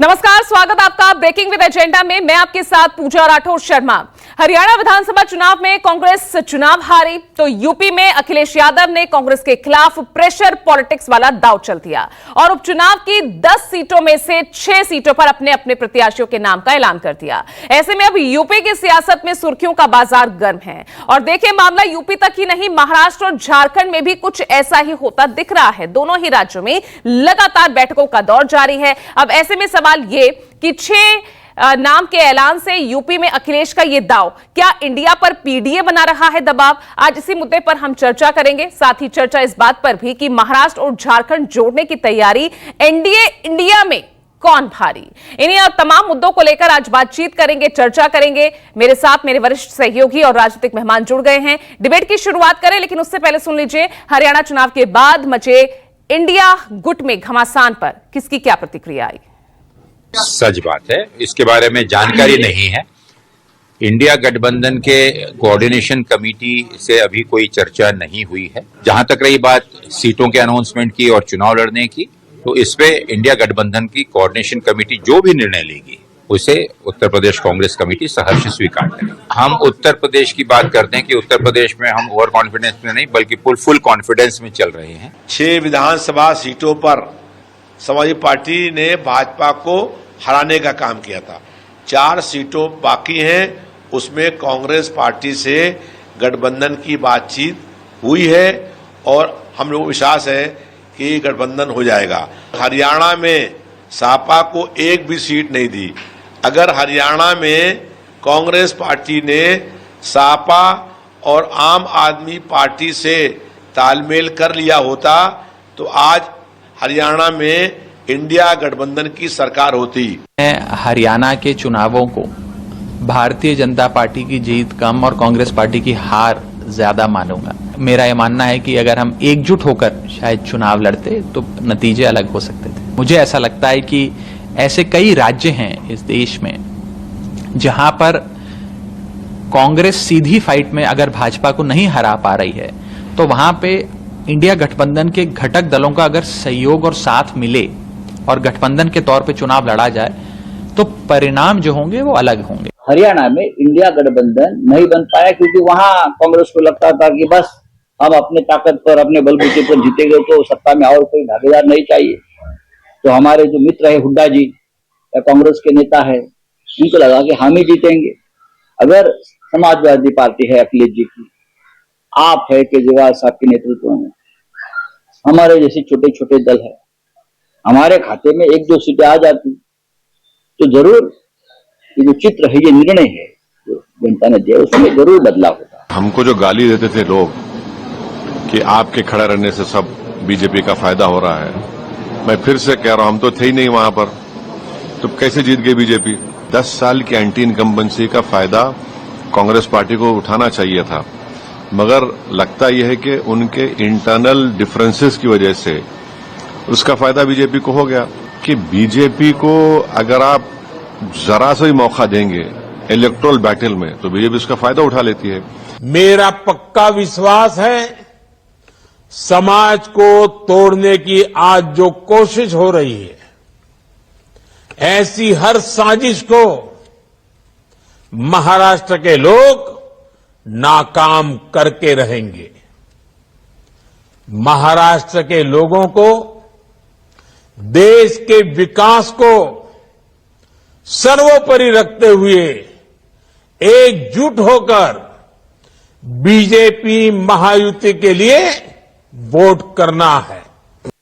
नमस्कार, स्वागत आपका ब्रेकिंग विद एजेंडा में। मैं आपके साथ पूजा राठौर शर्मा। हरियाणा विधानसभा चुनाव में कांग्रेस चुनाव हारी तो यूपी में अखिलेश यादव ने कांग्रेस के खिलाफ प्रेशर पॉलिटिक्स वाला दांव चल दिया और उपचुनाव की 10 सीटों में से 6 सीटों पर अपने अपने प्रत्याशियों के नाम का ऐलान कर दिया। ऐसे में अब यूपी की सियासत में सुर्खियों का बाजार गर्म है और देखिए, मामला यूपी तक ही नहीं, महाराष्ट्र और झारखंड में भी कुछ ऐसा ही होता दिख रहा है। दोनों ही राज्यों में लगातार बैठकों का दौर जारी है। अब ऐसे में सवाल ये कि 6 नाम के ऐलान से यूपी में अखिलेश का ये दांव क्या इंडिया पर पीडीए बना रहा है दबाव? आज इसी मुद्दे पर हम चर्चा करेंगे। साथ ही चर्चा इस बात पर भी कि महाराष्ट्र और झारखंड जोड़ने की तैयारी एनडीए इंडिया में कौन भारी? इन्हीं और तमाम मुद्दों को लेकर आज बातचीत करेंगे, चर्चा करेंगे। मेरे साथ मेरे वरिष्ठ सहयोगी और राजनीतिक मेहमान जुड़ गए हैं। डिबेट की शुरुआत करें, लेकिन उससे पहले सुन लीजिए हरियाणा चुनाव के बाद मचे इंडिया गुट में घमासान पर किसकी क्या प्रतिक्रिया आई। सच बात है, इसके बारे में जानकारी नहीं है। इंडिया गठबंधन के कोऑर्डिनेशन कमेटी से अभी कोई चर्चा नहीं हुई है। जहां तक रही बात सीटों के अनाउंसमेंट की और चुनाव लड़ने की, तो इस पे इंडिया गठबंधन की कोऑर्डिनेशन कमेटी जो भी निर्णय लेगी उसे उत्तर प्रदेश कांग्रेस कमेटी सहर्ष स्वीकार करेगी। हम उत्तर प्रदेश की बात करते हैं कि उत्तर प्रदेश में हम ओवर कॉन्फिडेंस में नहीं बल्कि फुल कॉन्फिडेंस में चल रहे हैं। 6 विधानसभा सीटों पर समाजवादी पार्टी ने भाजपा को हराने का काम किया था। 4 सीटों बाकी हैं, उसमें कांग्रेस पार्टी से गठबंधन की बातचीत हुई है और हम लोग विश्वास है कि गठबंधन हो जाएगा। हरियाणा में सपा को एक भी सीट नहीं दी। अगर हरियाणा में कांग्रेस पार्टी ने सपा और आम आदमी पार्टी से तालमेल कर लिया होता तो आज हरियाणा में इंडिया गठबंधन की सरकार होती। मैं हरियाणा के चुनावों को भारतीय जनता पार्टी की जीत कम और कांग्रेस पार्टी की हार ज्यादा मानूंगा। मेरा यह मानना है कि अगर हम एकजुट होकर शायद चुनाव लड़ते तो नतीजे अलग हो सकते थे। मुझे ऐसा लगता है कि ऐसे कई राज्य हैं इस देश में जहां पर कांग्रेस सीधी फाइट में अगर भाजपा को नहीं हरा पा रही है तो वहां पे इंडिया गठबंधन के घटक दलों का अगर सहयोग और साथ मिले और गठबंधन के तौर पे चुनाव लड़ा जाए तो परिणाम जो होंगे वो अलग होंगे। हरियाणा में इंडिया गठबंधन नहीं बन पाया क्योंकि वहां कांग्रेस को लगता था कि बस हम अपने ताकत पर, अपने बलबूते पर जीतेंगे तो सत्ता में और कोई भागीदार नहीं चाहिए। तो हमारे जो मित्र है हुड्डा जी या कांग्रेस के नेता है, उनको लगा कि हम ही जीतेंगे। अगर समाजवादी पार्टी है अखिलेश जी की, आप है केजरीवाल साहब के नेतृत्व में, हमारे जैसे छोटे छोटे दल है, हमारे खाते में 1-2 सीटें आ जाती तो जरूर ये जो चित्र है, ये निर्णय है जो जनता ने दिया, उसमें जरूर बदलाव होगा। हमको जो गाली देते थे लोग कि आपके खड़ा रहने से सब बीजेपी का फायदा हो रहा है, मैं फिर से कह रहा हूं, हम तो थे ही नहीं वहां पर, तो कैसे जीत गई बीजेपी? 10 साल की एंटी इनकम्बेंसी का फायदा कांग्रेस पार्टी को उठाना चाहिए था, मगर लगता यह है कि उनके इंटरनल डिफरेंसेस की वजह से उसका फायदा बीजेपी को हो गया। कि बीजेपी को अगर आप जरा सा ही मौका देंगे इलेक्टोरल बैटल में तो बीजेपी उसका फायदा उठा लेती है। मेरा पक्का विश्वास है समाज को तोड़ने की आज जो कोशिश हो रही है, ऐसी हर साजिश को महाराष्ट्र के लोग नाकाम करके रहेंगे। महाराष्ट्र के लोगों को देश के विकास को सर्वोपरि रखते हुए एकजुट होकर बीजेपी महायुति के लिए वोट करना है।